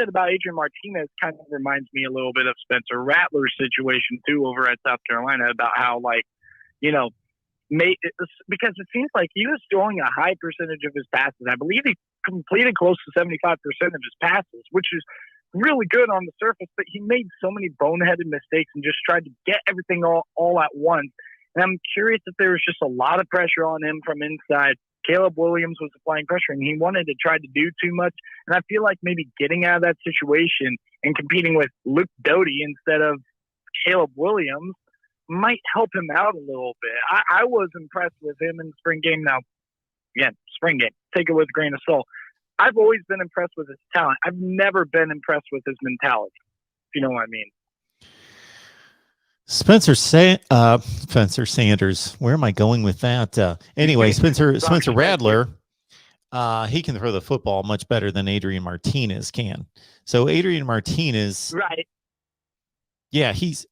said about Adrian Martinez kind of reminds me a little bit of Spencer Rattler's situation too over at South Carolina about how, like, you know, because it seems like he was throwing a high percentage of his passes. I believe he completed close to 75% of his passes, which is really good on the surface, but he made so many boneheaded mistakes and just tried to get everything all at once. And I'm curious if there was just a lot of pressure on him from inside. Caleb Williams was applying pressure, and he wanted to try to do too much. And I feel like maybe getting out of that situation and competing with Luke Doty instead of Caleb Williams might help him out a little bit. I was impressed with him in the spring game. Now, again, spring game, take it with a grain of salt. I've always been impressed with his talent. I've never been impressed with his mentality, if you know what I mean. Spencer Sanders. Where am I going with that? Anyway, Spencer Rattler, he can throw the football much better than Adrian Martinez can. So Adrian Martinez, right? Yeah, he's.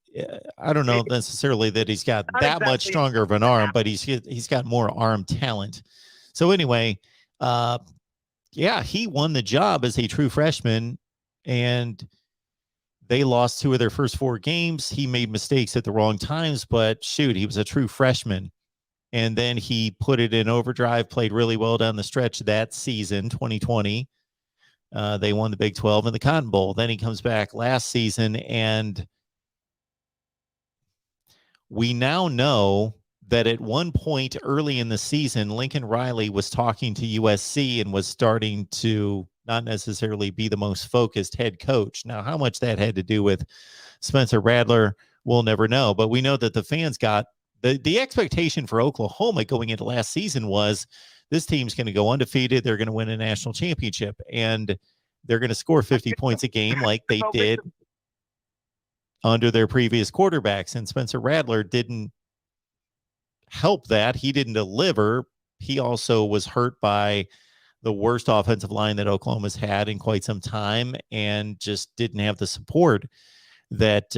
I don't know necessarily that he's got that much stronger of an arm, but he's got more arm talent. So anyway, yeah, he won the job as a true freshman, and they lost 2 of their first 4 games. He made mistakes at the wrong times, but shoot, he was a true freshman. And then he put it in overdrive, played really well down the stretch that season, 2020. They won the Big 12 and the Cotton Bowl. Then he comes back last season, and we now know that at one point early in the season, Lincoln Riley was talking to USC and was starting to not necessarily be the most focused head coach. Now, how much that had to do with Spencer Rattler, we'll never know. But we know that the fans got the expectation for Oklahoma going into last season was this team's going to go undefeated. They're going to win a national championship, and they're going to score 50 points a game like they did under their previous quarterbacks. And Spencer Rattler didn't help that. He didn't deliver. He also was hurt by the worst offensive line that Oklahoma's had in quite some time, and just didn't have the support that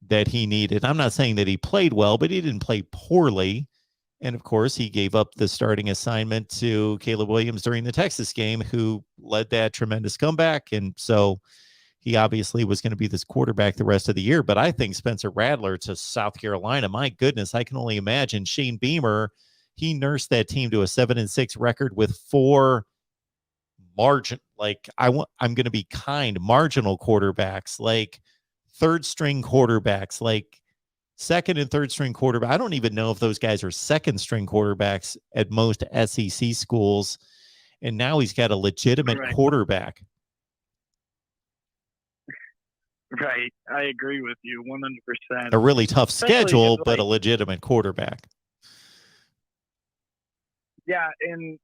that he needed. I'm not saying that he played well, but he didn't play poorly. And of course, he gave up the starting assignment to Caleb Williams during the Texas game, who led that tremendous comeback. And so he obviously was going to be this quarterback the rest of the year. But I think Spencer Rattler to South Carolina, my goodness, I can only imagine Shane Beamer. He nursed that team to a 7-6 record with 4 marginal quarterbacks, like third string quarterbacks, like second and third string quarterback. I don't even know if those guys are second string quarterbacks at most SEC schools. And now he's got a legitimate quarterback. Right. I agree with you 100%. A really tough schedule, but a legitimate quarterback. Yeah. And,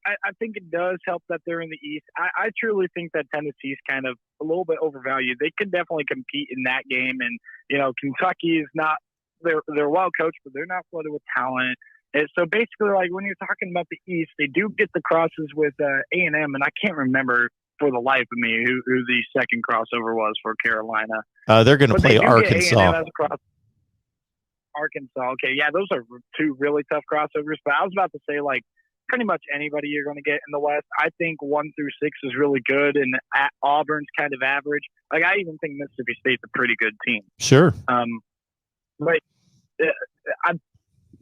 I think it does help that they're in the East. I truly think that Tennessee's kind of a little bit overvalued. They could definitely compete in that game. And, Kentucky is not, they're well coached, but they're not flooded with talent. And so basically, like when you're talking about the East, they do get the crosses with A&M, and I can't remember for the life of me who the second crossover was for Carolina. They're going to play Arkansas. Arkansas. Okay, yeah, those are 2 really tough crossovers. But I was about to say, like, pretty much anybody you're going to get in the West. I think 1 through 6 is really good, and Auburn's kind of average. Like, I even think Mississippi State's a pretty good team. Sure. But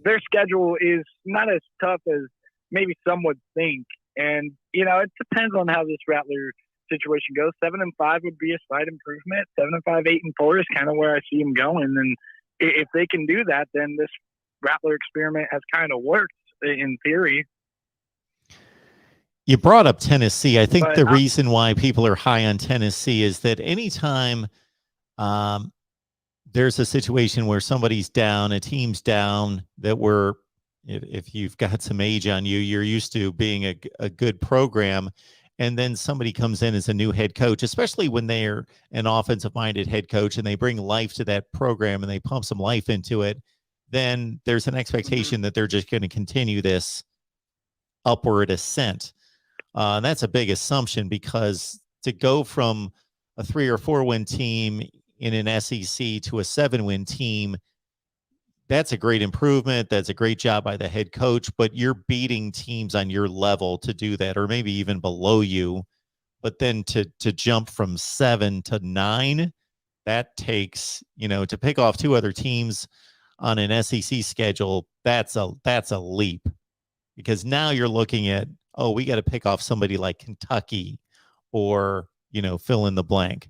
their schedule is not as tough as maybe some would think. And, it depends on how this Rattler situation goes. 7-5 would be a slight improvement. 7-5, 8-4 is kind of where I see him going. And if they can do that, then this Rattler experiment has kind of worked in theory. You brought up Tennessee. I think the reason why people are high on Tennessee is that anytime there's a situation where somebody's down, a team's down, that if you've got some age on you, you're used to being a good program, and then somebody comes in as a new head coach, especially when they're an offensive-minded head coach and they bring life to that program and they pump some life into it, then there's an expectation that they're just going to continue this upward ascent. That's a big assumption, because to go from a 3 or 4 win team in an SEC to a 7-win team, that's a great improvement. That's a great job by the head coach, but you're beating teams on your level to do that, or maybe even below you But then to jump from 7 to 9, that takes, to pick off 2 other teams on an SEC schedule, that's a leap, because now you're looking at, we got to pick off somebody like Kentucky or, fill in the blank.